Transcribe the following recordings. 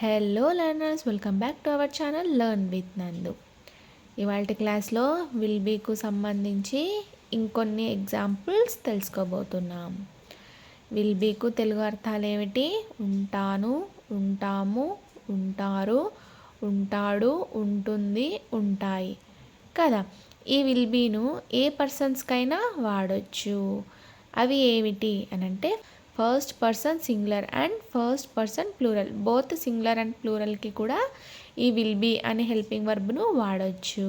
Hello learners, welcome back to our channel learn with నందు. ఇవాళ క్లాస్లో విల్ బీకు సంబంధించి ఇంకొన్ని ఎగ్జాంపుల్స్ తెలుసుకోబోతున్నాం. విల్ బీకు తెలుగు అర్థాలు ఏమిటి? ఉంటాను, ఉంటాము, ఉంటారు, ఉంటాడు, ఉంటుంది, ఉంటాయి కదా. ఈ విల్ బీను ఏ పర్సన్స్కైనా వాడచ్చు. అవి ఏమిటి అని అంటే first person singular and first person plural, both singular and ప్లూరల్కి కూడా ఈ విల్ బీ అనే హెల్పింగ్ వర్బ్ను వాడచ్చు.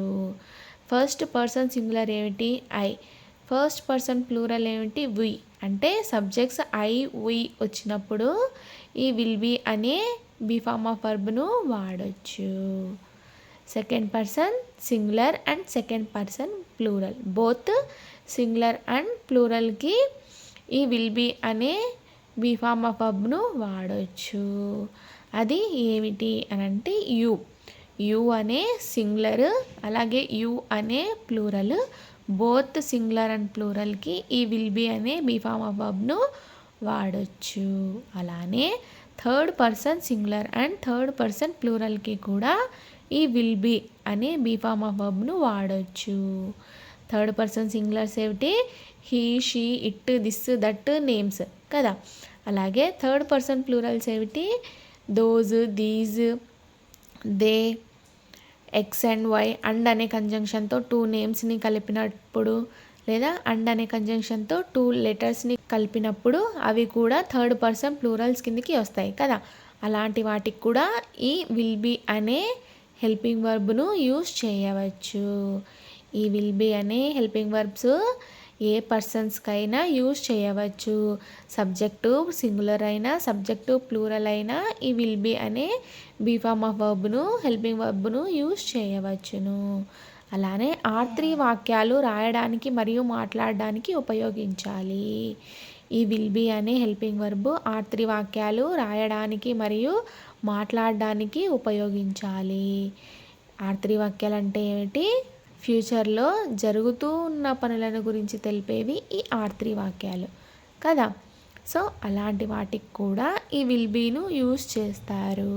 ఫస్ట్ పర్సన్ సింగులర్ ఏమిటి? ఐ. ఫస్ట్ పర్సన్ ప్లూరల్ ఏమిటి? వి. అంటే సబ్జెక్ట్స్ ఐ వి వచ్చినప్పుడు ఈ విల్ బీ అనే బీ ఫార్మ్ ఆఫ్ వర్బ్ను వాడచ్చు. Second person singular and second person plural, both singular and ప్లూరల్కి ఈ విల్ బీ అనే బీ ఫార్మ్ ఆఫ్ వర్బ్ను వాడచ్చు. అది ఏమిటి అని అంటే యు. యు అనే సింగులర్ అలాగే యు అనే ప్లూరల్, బోత్ సింగులర్ అండ్ ప్లూరల్కి ఈ విల్ బీ అనే బీ ఫార్మ్ ఆఫ్ వర్బ్ను వాడచ్చు. అలానే third person singular and third person ప్లూరల్కి కూడా ఈ విల్ బీ అనే బీ ఫార్మ్ ఆఫ్ వర్బ్ను వాడచ్చు. థర్డ్ పర్సన్ సింగులర్స్ ఏమిటి? He, she, it, this, that names కదా. అలాగే థర్డ్ పర్సన్ ప్లూరల్స్ ఏమిటి? Those, these, they, X and Y. And అనే కంజంక్షన్తో టూ నేమ్స్ని కలిపినప్పుడు లేదా అండ్ అనే కంజంక్షన్తో టూ లెటర్స్ని కలిపినప్పుడు అవి కూడా థర్డ్ పర్సన్ ప్లూరల్స్ కిందకి వస్తాయి కదా. అలాంటి వాటికి కూడా ఈ విల్ బీ అనే హెల్పింగ్ వర్బ్ను యూస్ చేయవచ్చు. ఈ విల్ బీ అనే హెల్పింగ్ వర్బ్స్ ఏ పర్సన్స్కైనా యూజ్ చేయవచ్చు. సబ్జెక్టు సింగులర్ అయినా సబ్జెక్టు ప్లూరల్ అయినా ఈ విల్ బీ అనే బీ ఫార్మ్ ఆఫ్ వర్బ్ను హెల్పింగ్ వర్బ్ను యూజ్ చేయవచ్చును. అలానే R3 వాక్యాలు రాయడానికి మరియు మాట్లాడడానికి ఉపయోగించాలి. ఈ విల్ బీ అనే హెల్పింగ్ వర్బ్ R3 వాక్యాలు రాయడానికి మరియు మాట్లాడడానికి ఉపయోగించాలి. R3 వాక్యాలు అంటే ఏమిటి? ఫ్యూచర్లో జరుగుతూ ఉన్న పనులను గురించి తెలిపేవి ఈ R3 వాక్యాలు కదా. సో అలాంటి వాటికి కూడా ఈ విల్ బీను యూజ్ చేస్తారు.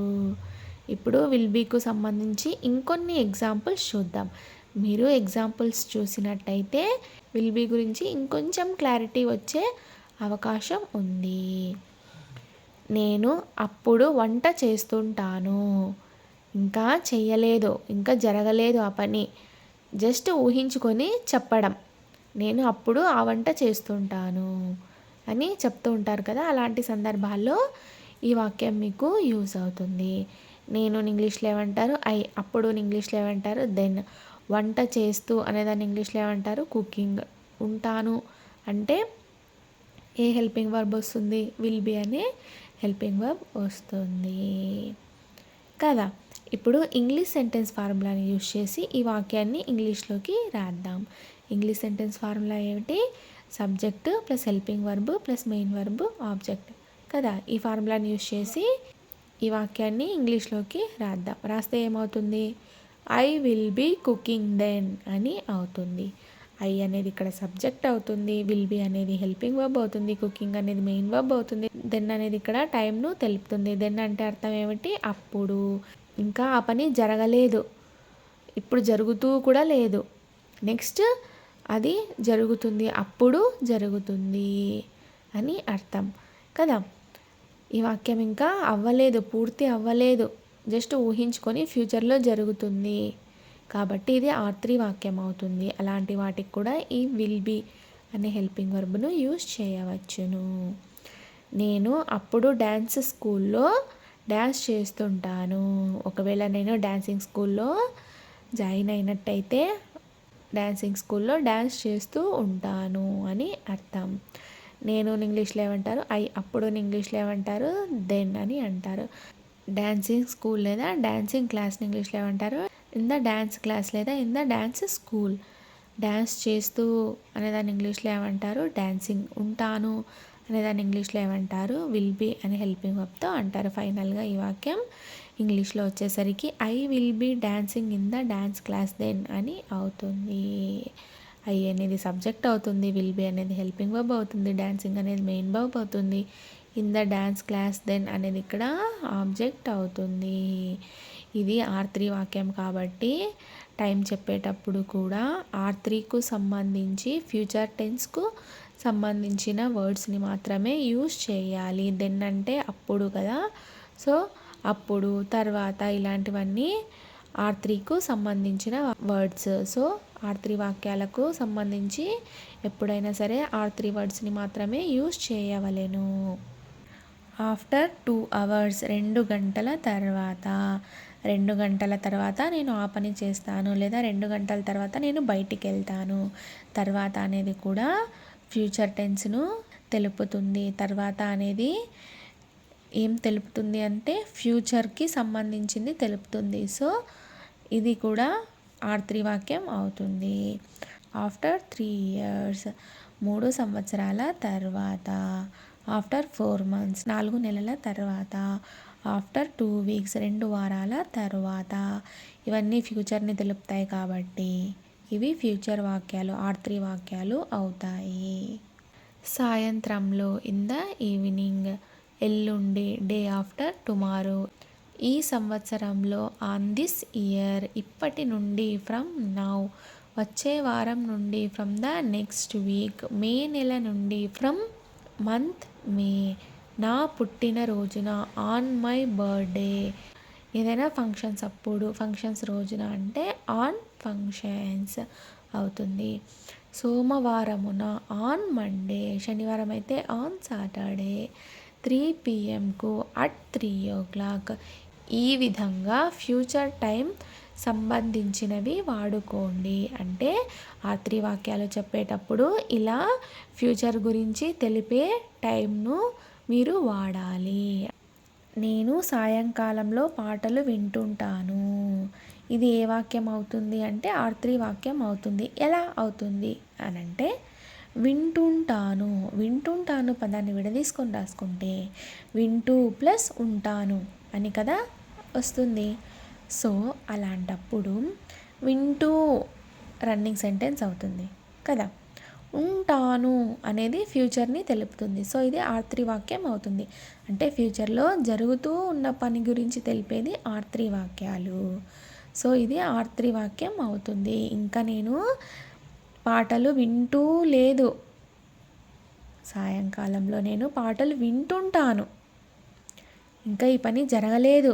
ఇప్పుడు విల్ బీకు సంబంధించి ఇంకొన్ని ఎగ్జాంపుల్స్ చూద్దాం. మీరు ఎగ్జాంపుల్స్ చూసినట్టయితే విల్ బీ గురించి ఇంకొంచెం క్లారిటీ వచ్చే అవకాశం ఉంది. నేను అప్పుడు వంట చేస్తుంటాను. ఇంకా చెయ్యలేదు, ఇంకా జరగలేదు ఆ పని, జస్ట్ ఊహించుకొని చెప్పడం. నేను అప్పుడు ఆ వంట చేస్తుంటాను అని చెప్తూ ఉంటారు కదా. అలాంటి సందర్భాల్లో ఈ వాక్యం మీకు యూజ్ అవుతుంది. నేను ఇంగ్లీష్లో ఏమంటారు? ఐ. అప్పుడు ఇంగ్లీష్లో ఏమంటారు? దెన్. వంట చేస్తూ అనేదాన్ని ఇంగ్లీష్లో ఏమంటారు? కుకింగ్. ఉంటాను అంటే ఏ హెల్పింగ్ వర్బ్ వస్తుంది? విల్ బీ అనే హెల్పింగ్ వర్బ్ వస్తుంది కదా. ఇప్పుడు ఇంగ్లీష్ సెంటెన్స్ ఫార్ములాని యూజ్ చేసి ఈ వాక్యాన్ని ఇంగ్లీష్లోకి రాద్దాం. ఇంగ్లీష్ సెంటెన్స్ ఫార్ములా ఏమిటి? Subject plus helping verb plus main verb object కదా. ఈ ఫార్ములాని యూజ్ చేసి ఈ వాక్యాన్ని ఇంగ్లీష్లోకి రాద్దాం. రాస్తే ఏమవుతుంది? I will be cooking then అని అవుతుంది. ఐ అనేది ఇక్కడ సబ్జెక్ట్ అవుతుంది, విల్ బీ అనేది హెల్పింగ్ వర్బ్ అవుతుంది, కుకింగ్ అనేది మెయిన్ వర్బ్ అవుతుంది, దెన్ అనేది ఇక్కడ టైంను తెలుపుతుంది. దెన్ అంటే అర్థం ఏమిటి? అప్పుడు. ఇంకా ఆ పని జరగలేదు, ఇప్పుడు జరుగుతూ కూడా లేదు, నెక్స్ట్ అది జరుగుతుంది, అప్పుడు జరుగుతుంది అని అర్థం కదా. ఈ వాక్యం ఇంకా అవ్వలేదు, పూర్తి అవ్వలేదు, జస్ట్ ఊహించుకొని ఫ్యూచర్లో జరుగుతుంది కాబట్టి ఇది R3 వాక్యం అవుతుంది. అలాంటి వాటికి కూడా ఈ విల్ బీ అనే హెల్పింగ్ వర్బ్ను యూజ్ చేయవచ్చును. నేను అప్పుడు డ్యాన్స్ స్కూల్లో డ్యాన్స్ చేస్తుంటాను. ఒకవేళ నేను డాన్సింగ్ స్కూల్లో జాయిన్ అయినట్టయితే డాన్సింగ్ స్కూల్లో డ్యాన్స్ చేస్తూ ఉంటాను అని అర్థం. నేను ఇంగ్లీష్లో ఏమంటారు? ఐ. అప్పుడు ఇంగ్లీష్లో ఏమంటారు? దెన్ అని అంటారు. డాన్సింగ్ స్కూల్ లేదా డాన్సింగ్ క్లాస్ని ఇంగ్లీష్లో ఏమంటారు? ఇన్ ద డ్యాన్స్ క్లాస్ లేదా in the dance school. Dance చేస్తూ అనేదాన్ని ఇంగ్లీష్లో ఏమంటారు? డాన్సింగ్. ఉంటాను అనేదాన్ని ఇంగ్లీష్లో ఏమంటారు? విల్ బీ అనే హెల్పింగ్ వర్బ్తో అంటారు. ఫైనల్గా ఈ వాక్యం ఇంగ్లీష్లో వచ్చేసరికి I will be dancing in the dance class then అని అవుతుంది. ఐ అనేది సబ్జెక్ట్ అవుతుంది, విల్ బీ అనేది హెల్పింగ్ వర్బ్ అవుతుంది, డాన్సింగ్ అనేది మెయిన్ వర్బ్ అవుతుంది. In the dance class then అనేది ఇక్కడ ఆబ్జెక్ట్ అవుతుంది. ఇది R3 వాక్యం కాబట్టి టైం చెప్పేటప్పుడు కూడా R3కు సంబంధించి ఫ్యూచర్ టెన్స్కు సంబంధించిన వర్డ్స్ని మాత్రమే యూజ్ చేయాలి. దెన్ అంటే అప్పుడు కదా, సో అప్పుడు, తర్వాత ఇలాంటివన్నీ R3కు సంబంధించిన వర్డ్స్. సో R3 వాక్యాలకు సంబంధించి ఎప్పుడైనా సరే R3 వర్డ్స్ని మాత్రమే యూజ్ చేయవలెను. ఆఫ్టర్ 2 hours 2 గంటల తర్వాత, 2 గంటల తర్వాత నేను ఆ పని చేస్తాను, లేదా 2 గంటల తర్వాత నేను బయటికి వెళ్తాను. తర్వాత అనేది కూడా ఫ్యూచర్ టెన్స్ను తెలుపుతుంది. తర్వాత అనేది ఏం తెలుపుతుంది అంటే ఫ్యూచర్కి సంబంధించింది తెలుపుతుంది. సో ఇది కూడా R3 వాక్యం అవుతుంది. ఆఫ్టర్ 3 years 3 సంవత్సరాల తర్వాత, ఆఫ్టర్ 4 months 4 నెలల తర్వాత, ఆఫ్టర్ 2 weeks 2 వారాల తర్వాత. ఇవన్నీ ఫ్యూచర్ని తెలుపుతాయి కాబట్టి ఇవి ఫ్యూచర్ వాక్యాలు, R3 వాక్యాలు అవుతాయి. సాయంత్రంలో ఇన్ ద ఈవినింగ్, ఎల్లుండి డే ఆఫ్టర్ టుమారో, ఈ సంవత్సరంలో ఆన్ దిస్ ఇయర్, ఇప్పటి నుండి ఫ్రమ్ నౌ, వచ్చే వారం నుండి ఫ్రమ్ ద నెక్స్ట్ వీక్, మే నెల నుండి ఫ్రమ్ మంత్ మే, నా పుట్టినరోజున ఆన్ మై బర్త్డే. ఏదైనా ఫంక్షన్స్ అప్పుడు, ఫంక్షన్స్ రోజున అంటే ఆన్ ఫంక్షన్స్ అవుతుంది. సోమవారమున ఆన్ మండే, శనివారం అయితే ఆన్ సాటర్డే, 3 pmకు అట్ 3 o'clock. ఈ విధంగా ఫ్యూచర్ టైం సంబంధించినవి వాడుకోండి. అంటే R3 వాక్యాలు చెప్పేటప్పుడు ఇలా ఫ్యూచర్ గురించి తెలిపే టైంను మీరు వాడాలి. నేను సాయంకాలంలో పాటలు వింటుంటాను. ఇది ఏ వాక్యం అవుతుంది అంటే R3 వాక్యం అవుతుంది. ఎలా అవుతుంది అనంటే వింటుంటాను, వింటుంటాను పదాన్ని విడదీసుకొని రాసుకుంటే వింటూ ప్లస్ ఉంటాను అని కదా వస్తుంది. సో అలాంటప్పుడు వింటూ రన్నింగ్ సెంటెన్స్ అవుతుంది కదా. ఉంటాను అనేది ఫ్యూచర్ని తెలుపుతుంది. సో ఇది R3 వాక్యం అవుతుంది. అంటే ఫ్యూచర్లో జరుగుతూ ఉన్న పని గురించి తెలిపేది R3 వాక్యాలు. సో ఇది R3 వాక్యం అవుతుంది. ఇంకా నేను పాటలు వింటూ లేదు, సాయంకాలంలో నేను పాటలు వింటుంటాను. ఇంకా ఈ పని జరగలేదు,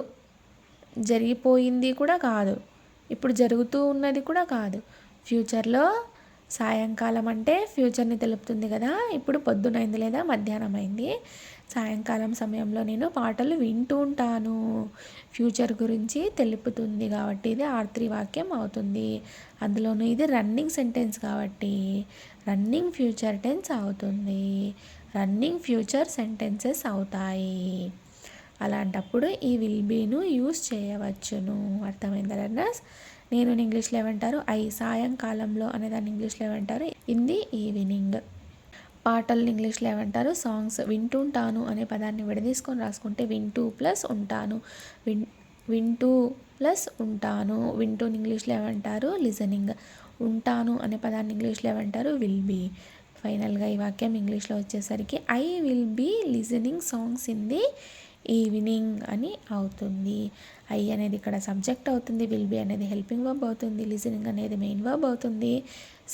జరిగిపోయింది కూడా కాదు, ఇప్పుడు జరుగుతూ ఉన్నది కూడా కాదు. ఫ్యూచర్లో సాయంకాలం అంటే ఫ్యూచర్ని తెలుపుతుంది కదా. ఇప్పుడు పొద్దునైంది లేదా మధ్యాహ్నం అయింది, సాయంకాలం సమయంలో నేను పాటలు వింటూ ఉంటాను, ఫ్యూచర్ గురించి తెలుపుతుంది కాబట్టి ఇది R3 వాక్యం అవుతుంది. అందులోనూ ఇది రన్నింగ్ సెంటెన్స్ కాబట్టి రన్నింగ్ ఫ్యూచర్ టెన్స్ అవుతుంది, రన్నింగ్ ఫ్యూచర్ సెంటెన్సెస్ అవుతాయి. అలాంటప్పుడు ఈ విల్ బీను యూస్ చేయవచ్చును. అర్థమైందా లెర్నర్స్? నేను ఇంగ్లీష్లో ఏమంటారు, సాయంకాలంలో అనేదాన్ని ఇంగ్లీష్లో ఏమంటారు ఇన్ ది ఈవినింగ్. పాటల్ని ఇంగ్లీష్లో ఏమంటారు సాంగ్స్. వింటుంటాను అనే పదాన్ని విడదీసుకొని రాసుకుంటే వింటూ ప్లస్ ఉంటాను, వింటూ ప్లస్ ఉంటాను. వింటూని ఇంగ్లీష్లో ఏమంటారు లిజనింగ్. ఉంటాను అనే పదాన్ని ఇంగ్లీష్లో ఏమంటారు విల్ బీ. ఫైనల్గా ఈ వాక్యం ఇంగ్లీష్లో వచ్చేసరికి I will be listening songs in the evening అని అవుతుంది. ఐ అనేది ఇక్కడ సబ్జెక్ట్ అవుతుంది, విల్ బీ అనేది హెల్పింగ్ వర్బ్ అవుతుంది, లిజనింగ్ అనేది మెయిన్ వర్బ్ అవుతుంది,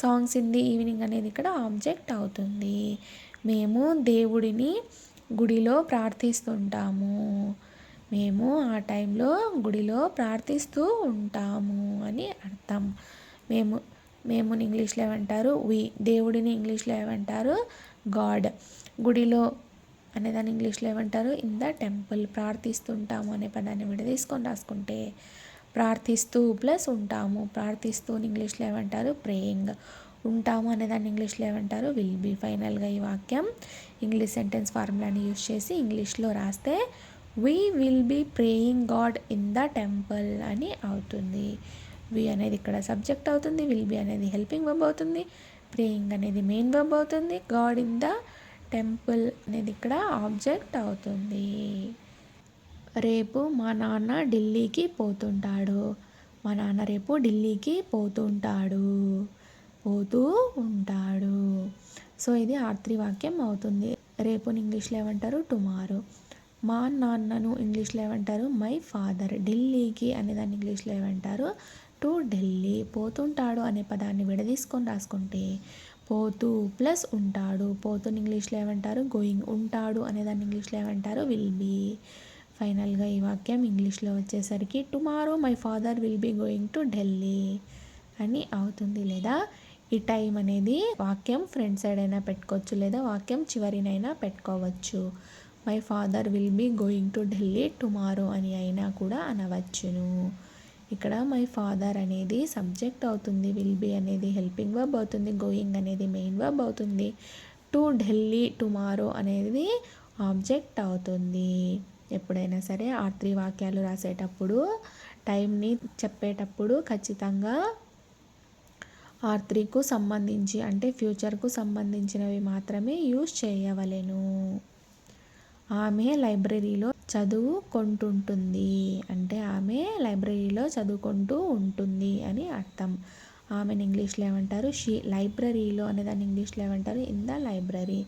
సాంగ్స్ ఇన్ ది ఈవినింగ్ అనేది ఇక్కడ ఆబ్జెక్ట్ అవుతుంది. మేము దేవుడిని గుడిలో ప్రార్థిస్తుంటాము, మేము ఆ టైంలో గుడిలో ప్రార్థిస్తూ ఉంటాము అని అర్థం. మేము ఇంగ్లీష్లో ఏమంటారు దేవుడిని ఇంగ్లీష్లో ఏమంటారు గాడ్. గుడిలో అనేదాన్ని ఇంగ్లీష్లో ఏమంటారు ఇన్ ద టెంపుల్. ప్రార్థిస్తుంటాము అనే పదాన్ని విడదీసుకొని రాసుకుంటే ప్రార్థిస్తూ ప్లస్ ఉంటాము, ప్రార్థిస్తూని ఇంగ్లీష్లో ఏమంటారు ప్రేయింగ్. ఉంటాము అనేదాన్ని ఇంగ్లీష్లో ఏమంటారు విల్ బీ. ఫైనల్గా ఈ వాక్యం ఇంగ్లీష్ సెంటెన్స్ ఫార్ములాని యూజ్ చేసి ఇంగ్లీష్లో రాస్తే we will be praying god in the temple అని అవుతుంది. వి అనేది ఇక్కడ సబ్జెక్ట్ అవుతుంది, విల్ బీ అనేది హెల్పింగ్ వర్బ్ అవుతుంది, ప్రేయింగ్ అనేది మెయిన్ వర్బ్ అవుతుంది, గాడ్ ఇన్ ద టెంపుల్ అనేది ఇక్కడ ఆబ్జెక్ట్ అవుతుంది. రేపు మా నాన్న ఢిల్లీకి పోతుంటాడు, మా నాన్న రేపు ఢిల్లీకి పోతూ ఉంటాడు. సో ఇది R3 వాక్యం అవుతుంది. రేపుని ఇంగ్లీష్లో ఏమంటారు టుమారో. మా నాన్నను ఇంగ్లీష్లో ఏమంటారు మై ఫాదర్. ఢిల్లీకి అనేదాన్ని ఇంగ్లీష్లో ఏమంటారు టు ఢిల్లీ. పోతుంటాడు అనే పదాన్ని విడదీసుకొని రాసుకుంటే పోతూ ప్లస్ ఉంటాడు. పోతుని ఇంగ్లీష్లో ఏమంటారు గోయింగ్. ఉంటాడు అనేదాన్ని ఇంగ్లీష్లో ఏమంటారు విల్ బీ. ఫైనల్గా ఈ వాక్యం ఇంగ్లీష్లో వచ్చేసరికి tomorrow my father will be going to Delhi అని అవుతుంది. లేదా ఈ టైం అనేది వాక్యం ఫ్రంట్ సైడ్ అయినా పెట్టుకోవచ్చు, లేదా వాక్యం చివరినైనా పెట్టుకోవచ్చు. My father will be going to Delhi tomorrow అని అయినా కూడా అనవచ్చును. ఇక్కడ మై ఫాదర్ అనేది సబ్జెక్ట్ అవుతుంది, విల్ బీ అనేది హెల్పింగ్ వర్బ్ అవుతుంది, గోయింగ్ అనేది మెయిన్ వర్బ్ అవుతుంది, టు ఢిల్లీ టుమారో అనేది ఆబ్జెక్ట్ అవుతుంది. ఎప్పుడైనా సరే R3 వాక్యాలు రాసేటప్పుడు టైంని చెప్పేటప్పుడు ఖచ్చితంగా R3కు సంబంధించి అంటే ఫ్యూచర్కు సంబంధించినవి మాత్రమే యూజ్ చేయవలెను. ఆమె లైబ్రరీలో చదువుకుంటుంటుంది అంటే ఆమె లైబ్రరీలో చదువుకుంటూ ఉంటుంది అని అర్థం. ఆమెను ఇంగ్లీష్లో ఏమంటారు షీ. లైబ్రరీలో అనేదాన్ని ఇంగ్లీష్లో ఏమంటారు ఇన్ ద లైబ్రరీ.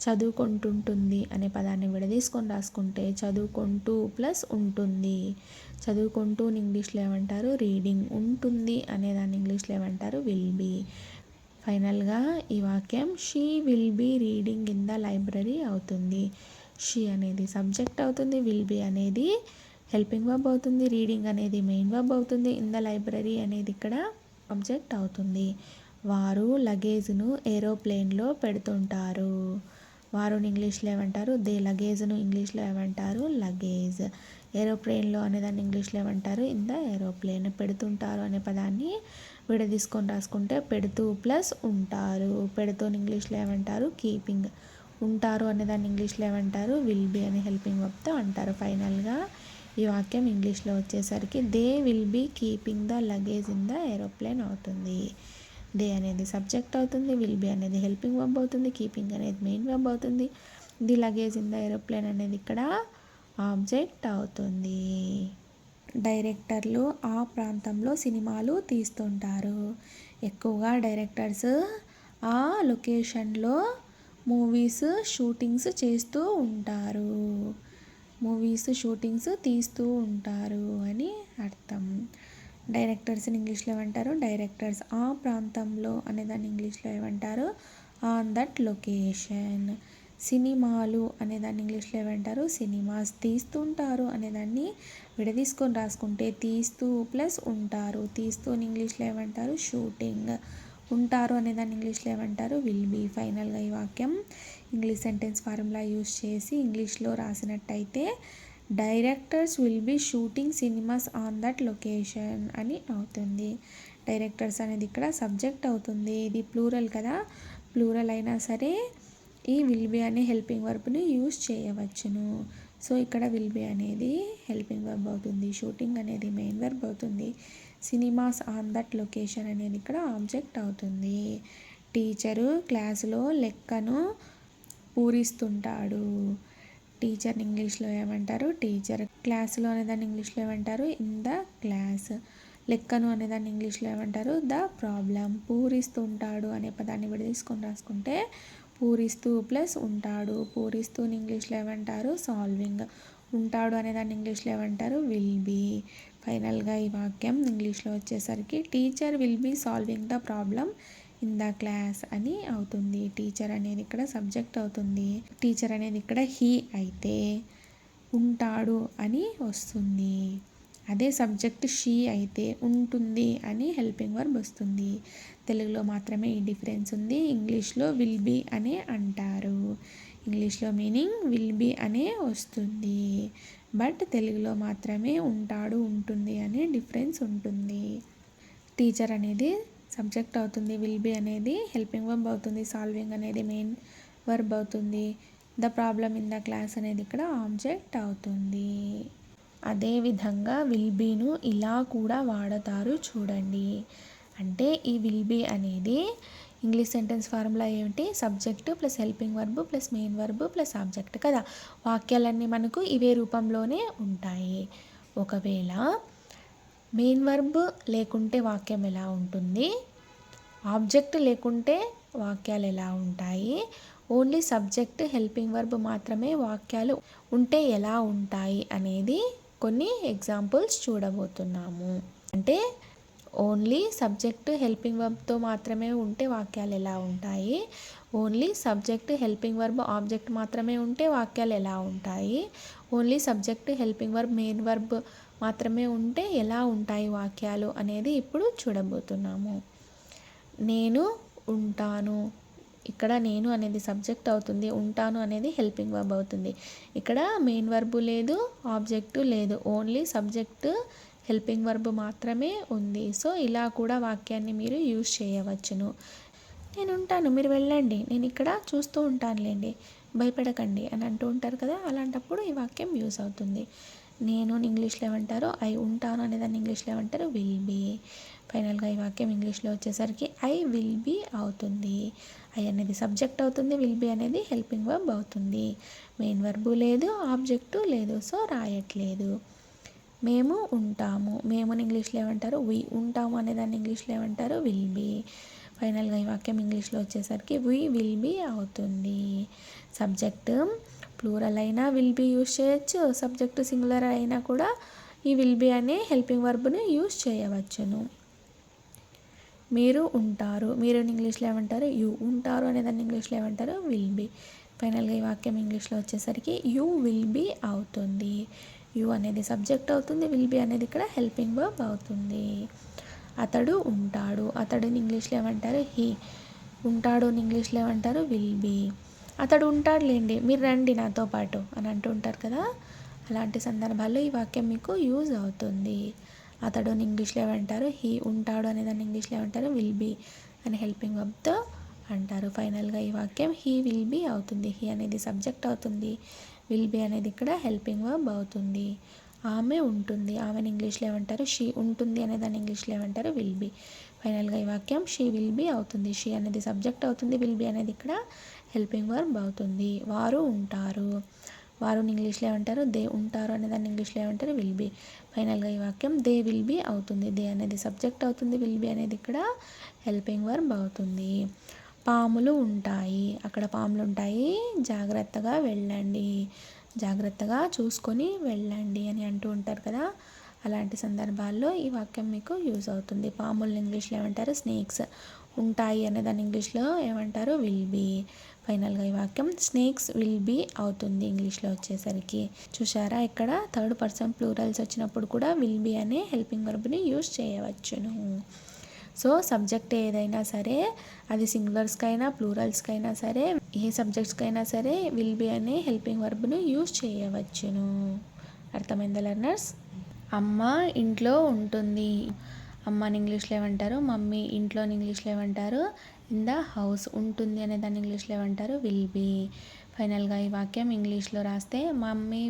చదువుకుంటుంటుంది అనే పదాన్ని విడదీసుకొని రాసుకుంటే చదువుకుంటూ ప్లస్ ఉంటుంది. చదువుకుంటూ ఇంగ్లీష్లో ఏమంటారు రీడింగ్. ఉంటుంది అనేదాన్ని ఇంగ్లీష్లో ఏమంటారు విల్ బీ. ఫైనల్గా ఈ వాక్యం she will be reading in the library అవుతుంది. షీ అనేది సబ్జెక్ట్ అవుతుంది, విల్ బీ అనేది హెల్పింగ్ వర్బ్ అవుతుంది, రీడింగ్ అనేది మెయిన్ వర్బ్ అవుతుంది, ఇన్ ద లైబ్రరీ అనేది ఇక్కడ ఆబ్జెక్ట్ అవుతుంది. వారు లగేజ్ను ఏరోప్లేన్లో పెడుతుంటారు. వారుని ఇంగ్లీష్లో ఏమంటారు దే. లగేజ్ను ఇంగ్లీష్లో ఏమంటారు లగేజ్. ఏరోప్లేన్లో అనేదాన్ని ఇంగ్లీష్లో ఏమంటారు ఇన్ ద ఏరోప్లేన్. పెడుతుంటారు అనే పదాన్ని విడదీసుకొని రాసుకుంటే పెడుతూ ప్లస్ ఉంటారు. పెడుతూని ఇంగ్లీష్లో ఏమంటారు కీపింగ్. ఉంటారు అనేదాన్ని ఇంగ్లీష్లో ఏమంటారు విల్ బీ అని హెల్పింగ్ వర్బ్తో అంటారు. ఫైనల్గా ఈ వాక్యం ఇంగ్లీష్లో వచ్చేసరికి they will be keeping the luggage in the aeroplane అవుతుంది. దే అనేది సబ్జెక్ట్ అవుతుంది, విల్ బీ అనేది హెల్పింగ్ వర్బ్ అవుతుంది, కీపింగ్ అనేది మెయిన్ వర్బ్ అవుతుంది, the luggage in the aeroplane అనేది ఇక్కడ ఆబ్జెక్ట్ అవుతుంది. డైరెక్టర్లు ఆ ప్రాంతంలో సినిమాలు తీస్తుంటారు. ఎక్కువగా డైరెక్టర్స్ ఆ లొకేషన్లో మూవీస్ షూటింగ్స్ చేస్తూ ఉంటారు. మూవీస్ షూటింగ్స్ తీస్తూ ఉంటారు అని అర్థం. డైరెక్టర్స్ని ఇంగ్లీష్లో ఏమంటారు డైరెక్టర్స్. ఆ ప్రాంతంలో అనేదాన్ని ఇంగ్లీష్లో ఏమంటారు ఆన్ దట్ లొకేషన్. సినిమాలు అనేదాన్ని ఇంగ్లీష్లో ఏమంటారు సినిమాస్. తీస్తుంటారు అనేదాన్ని విడదీసుకొని రాసుకుంటే తీస్తూ ప్లస్ ఉంటారు. తీస్తూని ఇంగ్లీష్లో ఏమంటారు షూటింగ్. ఉంటారు అనేదాన్ని ఇంగ్లీష్లో ఏమంటారు విల్ బీ. ఫైనల్గా ఈ వాక్యం ఇంగ్లీష్ సెంటెన్స్ ఫార్ములా యూజ్ చేసి ఇంగ్లీష్లో రాసినట్టయితే directors will be shooting cinemas on that location అని అవుతుంది. డైరెక్టర్స్ అనేది ఇక్కడ సబ్జెక్ట్ అవుతుంది. ఇది ప్లూరల్ కదా, ప్లూరల్ అయినా సరే ఈ విల్ బీ అనే హెల్పింగ్ వర్బ్ని యూజ్ చేయవచ్చును. సో ఇక్కడ విల్ బీ అనేది హెల్పింగ్ వర్బ్ అవుతుంది, షూటింగ్ అనేది మెయిన్ వర్బ్ అవుతుంది, సినిమాస్ ఆన్ దట్ లొకేషన్ అనేది ఇక్కడ ఆబ్జెక్ట్ అవుతుంది. టీచరు క్లాసులో లెక్కను పూరిస్తుంటాడు. టీచర్ని ఇంగ్లీష్లో ఏమంటారు టీచర్. క్లాసులో అనేదాన్ని ఇంగ్లీష్లో ఏమంటారు ఇన్ ద క్లాస్. లెక్కను అనేదాన్ని ఇంగ్లీష్లో ఏమంటారు ద ప్రాబ్లం. పూరిస్తుంటాడు అనే పదాన్ని విడదీసుకొని రాసుకుంటే పూరిస్తూ ప్లస్ ఉంటాడు. పూరిస్తూని ఇంగ్లీష్లో ఏమంటారు సాల్వింగ్. ఉంటాడు అనేదాన్ని ఇంగ్లీష్లో ఏమంటారు విల్ బీ. ఫైనల్గా ఈ వాక్యం ఇంగ్లీష్లో వచ్చేసరికి teacher will be solving the problem in the class అని అవుతుంది. టీచర్ అనేది ఇక్కడ సబ్జెక్ట్ అవుతుంది. టీచర్ అనేది ఇక్కడ హీ అయితే ఉంటాడు అని వస్తుంది. అదే సబ్జెక్ట్ షీ అయితే ఉంటుంది అని హెల్పింగ్ వర్బ్ వస్తుంది. తెలుగులో మాత్రమే ఈ డిఫరెన్స్ ఉంది. ఇంగ్లీష్లో విల్ బీ అనే అంటారు. ఇంగ్లీష్లో మీనింగ్ విల్ బీ అనే వస్తుంది, బట్ తెలుగులో మాత్రమే ఉంటాడు ఉంటుంది అనే డిఫరెన్స్ ఉంటుంది. టీచర్ అనేది సబ్జెక్ట్ అవుతుంది, విల్ బీ అనేది హెల్పింగ్ వర్బ్ అవుతుంది, సాల్వింగ్ అనేది మెయిన్ వర్బ్ అవుతుంది, the problem in the class అనేది ఇక్కడ ఆబ్జెక్ట్ అవుతుంది. అదేవిధంగా విల్ బీను ఇలా కూడా వాడతారు చూడండి. అంటే ఈ విల్ బీ అనేది ఇంగ్లీష్ సెంటెన్స్ ఫార్ములా ఏమిటి subject plus helping verb plus main verb plus object కదా. వాక్యాలన్నీ మనకు ఇవే రూపంలోనే ఉంటాయి. ఒకవేళ మెయిన్ వర్బ్ లేకుంటే వాక్యం ఎలా ఉంటుంది, ఆబ్జెక్ట్ లేకుంటే వాక్యాలు ఎలా ఉంటాయి, ఓన్లీ సబ్జెక్ట్ హెల్పింగ్ వర్బ్ మాత్రమే వాక్యాలు ఉంటే ఎలా ఉంటాయి అనేది కొన్ని ఎగ్జాంపుల్స్ చూడబోతున్నాము. అంటే ఓన్లీ సబ్జెక్ట్ హెల్పింగ్ వర్బ్తో మాత్రమే ఉంటే వాక్యాలు ఎలా ఉంటాయి, only subject helping verb object మాత్రమే ఉంటే వాక్యాలు ఎలా ఉంటాయి, only subject helping verb main verb మాత్రమే ఉంటే ఎలా ఉంటాయి వాక్యాలు అనేది ఇప్పుడు చూడబోతున్నాము. నేను ఉంటాను, ఇక్కడ నేను అనేది సబ్జెక్ట్ అవుతుంది, ఉంటాను అనేది హెల్పింగ్ వర్బ్ అవుతుంది. ఇక్కడ మెయిన్ వర్బ్ లేదు, ఆబ్జెక్టు లేదు, ఓన్లీ సబ్జెక్టు హెల్పింగ్ వర్బ్ మాత్రమే ఉంది. సో ఇలా కూడా వాక్యాన్ని మీరు యూజ్ చేయవచ్చును. నేను ఉంటాను, మీరు వెళ్ళండి, నేను ఇక్కడ చూస్తూ ఉంటానులేండి, భయపడకండి అని అంటూ ఉంటారు కదా, అలాంటప్పుడు ఈ వాక్యం యూజ్ అవుతుంది. నేను ఇంగ్లీష్లో ఏమంటారు, ఐ ఉంటాను అనేదాన్ని ఇంగ్లీష్లో ఏమంటారు, విల్ బీ. ఫైనల్గా ఈ వాక్యం ఇంగ్లీష్లో వచ్చేసరికి ఐ విల్ బీ అవుతుంది. ఐ అనేది సబ్జెక్ట్ అవుతుంది, విల్ బీ అనేది హెల్పింగ్ వర్బ్ అవుతుంది. మెయిన్ వర్బు లేదు, ఆబ్జెక్టు లేదు, సో రాయట్లేదు. మేము ఉంటాము, మేముని ఇంగ్లీష్లో ఏమంటారు, వి. ఉంటాము అనేదాన్ని ఇంగ్లీష్లో ఏమంటారు, విల్ బీ. ఫైనల్గా ఈ వాక్యం ఇంగ్లీష్లో వచ్చేసరికి వి విల్ బీ అవుతుంది. సబ్జెక్ట్ ప్లూరల్ అయినా విల్ బీ యూజ్ చేయొచ్చు, సబ్జెక్ట్ సింగులర్ అయినా కూడా ఈ విల్ బీ అనే హెల్పింగ్ వర్బ్ని యూజ్ చేయవచ్చును. మీరు ఉంటారు, మీరు ఇంగ్లీష్లో ఏమంటారు, యూ. ఉంటారు అనేదాన్ని ఇంగ్లీష్లో ఏమంటారు, విల్ బీ. ఫైనల్గా ఈ వాక్యం ఇంగ్లీష్లో వచ్చేసరికి యూ విల్ బీ అవుతుంది. యూ అనేది సబ్జెక్ట్ అవుతుంది, విల్ బీ అనేది ఇక్కడ హెల్పింగ్ వర్బ్ అవుతుంది. అతడు ఉంటాడు, అతడిని ఇంగ్లీష్లో ఏమంటారు, హీ. ఉంటాడు అని ఇంగ్లీష్లో ఏమంటారు, విల్ బీ. అతడు ఉంటాడులేండి, మీరు రండి నాతో పాటు అని అంటూ ఉంటారు కదా, అలాంటి సందర్భాల్లో ఈ వాక్యం మీకు యూజ్ అవుతుంది. అతడు అని ఇంగ్లీష్లో ఏమంటారు, హీ. ఉంటాడు అనేదాన్ని ఇంగ్లీష్లో ఏమంటారు, విల్ బీ అని హెల్పింగ్ వర్బ్తో అంటారు. ఫైనల్గా ఈ వాక్యం హీ విల్ బీ అవుతుంది. హీ అనేది సబ్జెక్ట్ అవుతుంది, విల్ బీ అనేది ఇక్కడ హెల్పింగ్ వర్బ్ అవుతుంది. ఆమె ఉంటుంది, ఆమెను ఇంగ్లీష్లో ఏమంటారు, షీ. ఉంటుంది అనేదాన్ని ఇంగ్లీష్లో ఏమంటారు, విల్ బీ. ఫైనల్గా ఈ వాక్యం షీ విల్ బీ అవుతుంది. షీ అనేది సబ్జెక్ట్ అవుతుంది, విల్ బీ అనేది ఇక్కడ హెల్పింగ్ వర్బ్ అవుతుంది. వారు ఉంటారు, వారుని ఇంగ్లీష్లో ఏమంటారు, దే. ఉంటారు అనేదాన్ని ఇంగ్లీష్లో ఏమంటారు, విల్ బీ. ఫైనల్గా ఈ వాక్యం దే విల్ బీ అవుతుంది. దే అనేది సబ్జెక్ట్ అవుతుంది, విల్ బీ అనేది ఇక్కడ హెల్పింగ్ వర్బ్ అవుతుంది. పాములు ఉంటాయి, అక్కడ పాములు ఉంటాయి, జాగ్రత్తగా వెళ్ళండి, జాగ్రత్తగా చూసుకొని వెళ్ళండి అని అంటూ ఉంటారు కదా, అలాంటి సందర్భాల్లో ఈ వాక్యం మీకు యూజ్ అవుతుంది. పాములు ఇంగ్లీష్లో ఏమంటారు, స్నేక్స్. ఉంటాయి అనేదాన్ని ఇంగ్లీష్లో ఏమంటారు, విల్ బీ. ఫైనల్గా ఈ వాక్యం స్నేక్స్ విల్ బీ అవుతుంది ఇంగ్లీష్లో వచ్చేసరికి. చూసారా, ఇక్కడ థర్డ్ పర్సన్ ప్లూరల్స్ వచ్చినప్పుడు కూడా విల్ బీ అనే హెల్పింగ్ వర్బ్ని యూజ్ చేయవచ్చును. సో సబ్జెక్ట్ ఏదైనా సరే, అది సింగులర్స్కైనా ప్లూరల్స్కైనా సరే, ఏ సబ్జెక్ట్స్కైనా సరే విల్ బీ అనే హెల్పింగ్ వర్బ్ను యూజ్ చేయవచ్చును. అర్థమైందా లెర్నర్స్? అమ్మ ఇంట్లో ఉంటుంది, అమ్మని ఇంగ్లీష్లో ఏమంటారు, మమ్మీ. ఇంట్లోని ఇంగ్లీష్లో ఏమంటారు, ఇన్ ద హౌస్. ఉంటుంది అనే దాన్ని ఇంగ్లీష్లో ఏమంటారు, విల్ బీ. ఫైనల్గా ఈ వాక్యం ఇంగ్లీష్లో రాస్తే mummy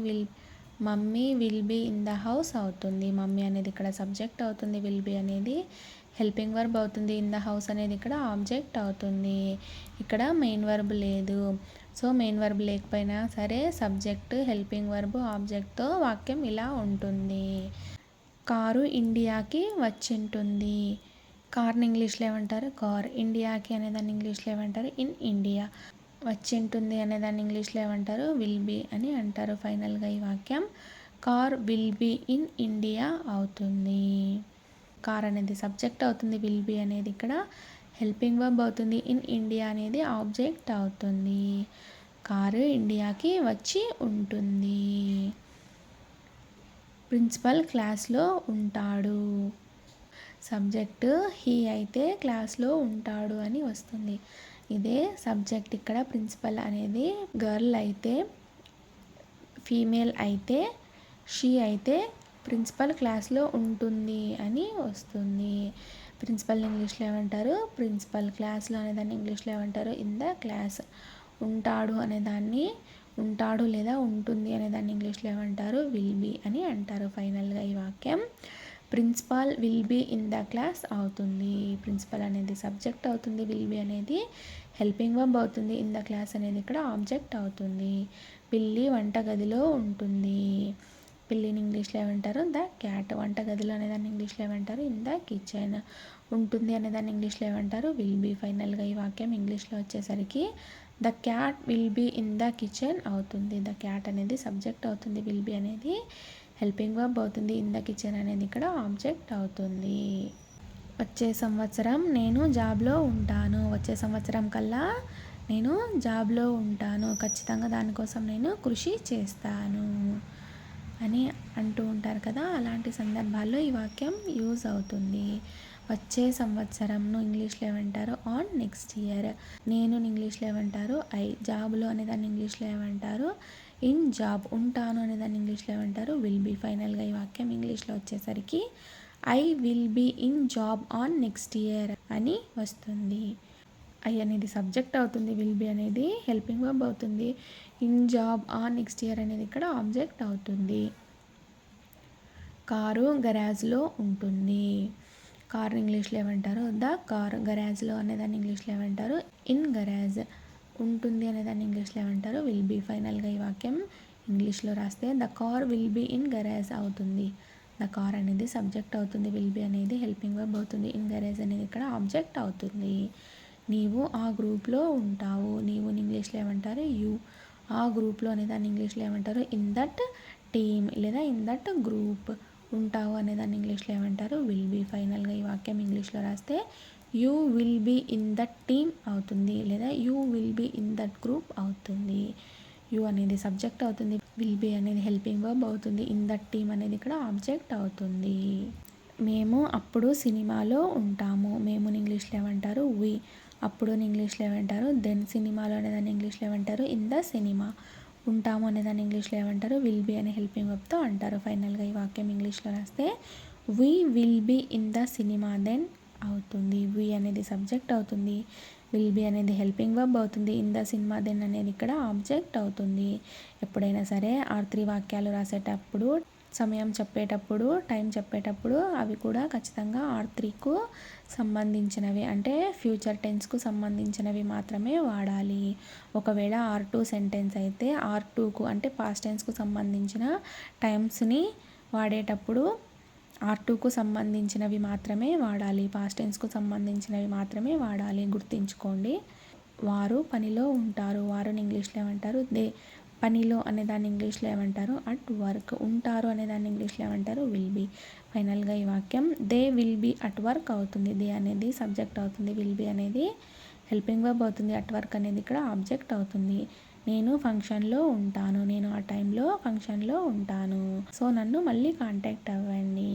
will be in the house అవుతుంది. మమ్మీ అనేది ఇక్కడ సబ్జెక్ట్ అవుతుంది, విల్ బీ అనేది హెల్పింగ్ వర్బ్ అవుతుంది, ఇన్ ద హౌస్ అనేది ఇక్కడ ఆబ్జెక్ట్ అవుతుంది. ఇక్కడ మెయిన్ వర్బ్ లేదు, సో మెయిన్ వర్బ్ లేకపోయినా సరే సబ్జెక్ట్ హెల్పింగ్ వర్బ్ ఆబ్జెక్ట్తో వాక్యం ఇలా ఉంటుంది. కారు ఇండియాకి వచ్చింటుంది, కార్ని ఇంగ్లీష్లో ఏమంటారు, కార్. ఇండియాకి అనేదాన్ని ఇంగ్లీష్లో ఏమంటారు, ఇన్ ఇండియా. వచ్చింటుంది అనేదాన్ని ఇంగ్లీష్లో ఏమంటారు, విల్ బీ అని అంటారు. ఫైనల్గా ఈ వాక్యం car will be in India అవుతుంది. కార్ అనేది సబ్జెక్ట్ అవుతుంది, విల్ బీ అనేది ఇక్కడ హెల్పింగ్ వర్బ్ అవుతుంది, ఇన్ ఇండియా అనేది ఆబ్జెక్ట్ అవుతుంది. కారు ఇండియాకి వచ్చి ఉంటుంది. ప్రిన్సిపల్ క్లాస్లో ఉంటాడు, సబ్జెక్టు హీ అయితే క్లాస్లో ఉంటాడు అని వస్తుంది. ఇదే సబ్జెక్ట్ ఇక్కడ ప్రిన్సిపల్ అనేది గర్ల్ అయితే, ఫీమేల్ అయితే, షీ అయితే ప్రిన్సిపల్ క్లాస్లో ఉంటుంది అని వస్తుంది. ప్రిన్సిపల్ ఇంగ్లీష్లో ఏమంటారు, ప్రిన్సిపల్. క్లాస్లో అనేదాన్ని ఇంగ్లీష్లో ఏమంటారు, ఇన్ ద క్లాస్. ఉంటాడు అనేదాన్ని, ఉంటాడు లేదా ఉంటుంది అనేదాన్ని ఇంగ్లీష్లో ఏమంటారు, విల్ బీ అని అంటారు. ఫైనల్గా ఈ వాక్యం principal will be in the class అవుతుంది. ప్రిన్సిపల్ అనేది సబ్జెక్ట్ అవుతుంది, విల్ బీ అనేది హెల్పింగ్ వర్బ్ అవుతుంది, ఇన్ ద క్లాస్ అనేది ఇక్కడ ఆబ్జెక్ట్ అవుతుంది. పిల్లి వంటగదిలో ఉంటుంది, పిల్లిని ఇంగ్లీష్లో ఏమంటారు, ద క్యాట్. వంటగదిలో అనేదాన్ని ఇంగ్లీష్లో ఏమంటారు, ఇన్ ద కిచెన్. ఉంటుంది అనేదాన్ని ఇంగ్లీష్లో ఏమంటారు, విల్ బీ. ఫైనల్గా ఈ వాక్యం ఇంగ్లీష్లో వచ్చేసరికి the cat will be in the kitchen అవుతుంది. ద క్యాట్ అనేది సబ్జెక్ట్ అవుతుంది, విల్ బీ అనేది హెల్పింగ్ వర్బ్ అవుతుంది, ఇన్ ద కిచెన్ అనేది ఇక్కడ ఆబ్జెక్ట్ అవుతుంది. వచ్చే సంవత్సరం నేను జాబ్లో ఉంటాను. వచ్చే సంవత్సరం కల్లా నేను జాబ్లో ఉంటాను, ఖచ్చితంగా దానికోసం నేను కృషి చేస్తాను అని అంటూ ఉంటారు కదా, అలాంటి సందర్భాల్లో ఈ వాక్యం యూజ్ అవుతుంది. వచ్చే సంవత్సరంను ఇంగ్లీష్లో ఏమంటారు? On next year. నేను ఇంగ్లీష్లో ఏమంటారు? ఐ. జాబ్లో అనేదాన్ని ఇంగ్లీష్లో ఏమంటారు? In job. ఉంటాను అనేదాన్ని ఇంగ్లీష్లో ఏమంటారు? Will be. ఫైనల్గా ఈ వాక్యం ఇంగ్లీష్లో వచ్చేసరికి I will be in job on next year అని వస్తుంది. ఐ అనేది సబ్జెక్ట్ అవుతుంది, విల్ బీ అనేది హెల్పింగ్ వర్బ్ అవుతుంది, in job on next year అనేది ఇక్కడ ఆబ్జెక్ట్ అవుతుంది. కారు గరాజ్లో ఉంటుంది. కారు ఇంగ్లీష్లో ఏమంటారు? The car. గరాజ్లో అనేదాన్ని ఇంగ్లీష్లో ఏమంటారు? In garage. ఉంటుంది అనేదాన్ని ఇంగ్లీష్లో ఏమంటారు? Will be. ఫైనల్గా ఈ వాక్యం ఇంగ్లీష్లో రాస్తే the car will be in garage అవుతుంది. ద కార్ అనేది సబ్జెక్ట్ అవుతుంది, విల్ బీ అనేది హెల్పింగ్ వర్బ్ అవుతుంది, ఇన్ గరాజ్ అనేది ఇక్కడ ఆబ్జెక్ట్ అవుతుంది. నీవు ఆ గ్రూప్లో ఉంటావు. నీవు ఇంగ్లీష్లో ఏమంటారు? యూ. ఆ గ్రూప్లో అనేదాన్ని ఇంగ్లీష్లో ఏమంటారు? ఇన్ దట్ టీమ్ లేదా ఇన్ దట్ గ్రూప్. ఉంటావు అనేదాన్ని ఇంగ్లీష్లో ఏమంటారు? Will be. ఫైనల్గా ఈ వాక్యం ఇంగ్లీష్లో రాస్తే you will be in that team అవుతుంది లేదా you will be in that group అవుతుంది. యూ అనేది సబ్జెక్ట్ అవుతుంది, విల్ బీ అనేది హెల్పింగ్ వర్బ్ అవుతుంది, ఇన్ దట్ టీమ్ అనేది ఇక్కడ ఆబ్జెక్ట్ అవుతుంది. మేము అప్పుడు సినిమాలో ఉంటాము. మేము ఇంగ్లీష్లో ఏమంటారు? వి. అప్పుడు ఇంగ్లీష్లో ఏమంటారు? దెన్. సినిమాలో అనేదాన్ని ఇంగ్లీష్లో ఏమంటారు? In the cinema. ఉంటాము అనేదాన్ని ఇంగ్లీష్లో ఏమంటారు? విల్ బీ అనే హెల్పింగ్ వర్బ్తో అంటారు. ఫైనల్గా ఈ వాక్యం ఇంగ్లీష్లో రాస్తే we will be in the cinema then అవుతుంది. వి అనేది సబ్జెక్ట్ అవుతుంది, విల్ బీ అనేది హెల్పింగ్ వర్బ్ అవుతుంది, ఇన్ ద సినిమా దెన్ అనేది ఇక్కడ ఆబ్జెక్ట్ అవుతుంది. ఎప్పుడైనా సరే R3 వాక్యాలు రాసేటప్పుడు, సమయం చెప్పేటప్పుడు, టైం చెప్పేటప్పుడు అవి కూడా ఖచ్చితంగా R3కు సంబంధించినవి అంటే ఫ్యూచర్ టెన్స్కు సంబంధించినవి మాత్రమే వాడాలి. ఒకవేళ R2 సెంటెన్స్ అయితే R2కు అంటే పాస్ట్ టెన్స్కు సంబంధించిన టైమ్స్ని వాడేటప్పుడు R2కు సంబంధించినవి మాత్రమే వాడాలి, పాస్ట్ టెన్స్కు సంబంధించినవి మాత్రమే వాడాలి. గుర్తుంచుకోండి. వారు పనిలో ఉంటారు. వారుని ఇంగ్లీష్లో ఏమంటారు? దే. పనిలో అనేదాన్ని ఇంగ్లీష్లో ఏమంటారు? At work. ఉంటారు అనేదాన్ని ఇంగ్లీష్లో ఏమంటారు? Will be. ఫైనల్గా ఈ వాక్యం they will be at work అవుతుంది. దే అనేది సబ్జెక్ట్ అవుతుంది, విల్ బీ అనేది హెల్పింగ్ వర్బ్ అవుతుంది, అట్ వర్క్ అనేది ఇక్కడ ఆబ్జెక్ట్ అవుతుంది. నేను ఫంక్షన్లో ఉంటాను. నేను ఆ టైంలో ఫంక్షన్లో ఉంటాను, సో నన్ను మళ్ళీ కాంటాక్ట్ అవ్వండి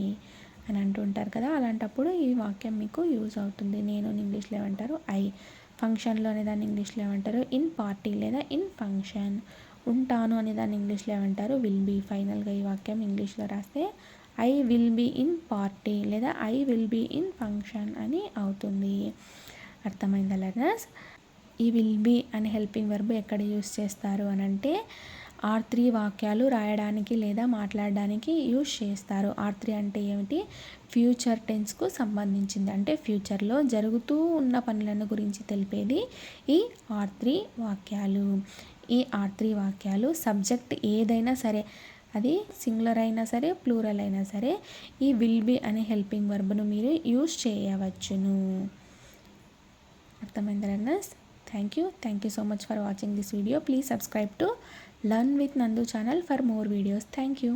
అని అంటుంటారు కదా, అలాంటప్పుడు ఈ వాక్యం మీకు యూజ్ అవుతుంది. నేను ఇంగ్లీష్లో ఏమంటారు? ఐ. ఫంక్షన్లో అనేదాన్ని ఇంగ్లీష్లో ఏమంటారు? ఇన్ పార్టీ లేదా ఇన్ ఫంక్షన్. ఉంటాను అనేదాన్ని ఇంగ్లీష్లో ఏమంటారు? Will be. ఫైనల్గా ఈ వాక్యం ఇంగ్లీష్లో రాస్తే I will be in party లేదా I will be in function అని అవుతుంది. అర్థమైందా లెర్నర్స్? ఈ విల్ బీ అనే హెల్పింగ్ వర్బ్ ఎక్కడ యూస్ చేస్తారు అని అంటే R3 వాక్యాలు రాయడానికి లేదా మాట్లాడడానికి యూస్ చేస్తారు. R3 అంటే ఏమిటి? ఫ్యూచర్ టెన్స్కు సంబంధించింది, అంటే ఫ్యూచర్లో జరుగుతూ ఉన్న పనులను గురించి తెలిపేది ఈ R3 వాక్యాలు. ఈ R3 వాక్యాలు సబ్జెక్ట్ ఏదైనా సరే, అది సింగులర్ అయినా సరే ప్లూరల్ అయినా సరే, ఈ విల్ బీ అనే హెల్పింగ్ వర్బ్ను మీరు యూస్ చేయవచ్చును. అర్థమైందా learners? Thank you so much for watching this video. Please subscribe to Learn with Nandu channel for more videos. Thank you.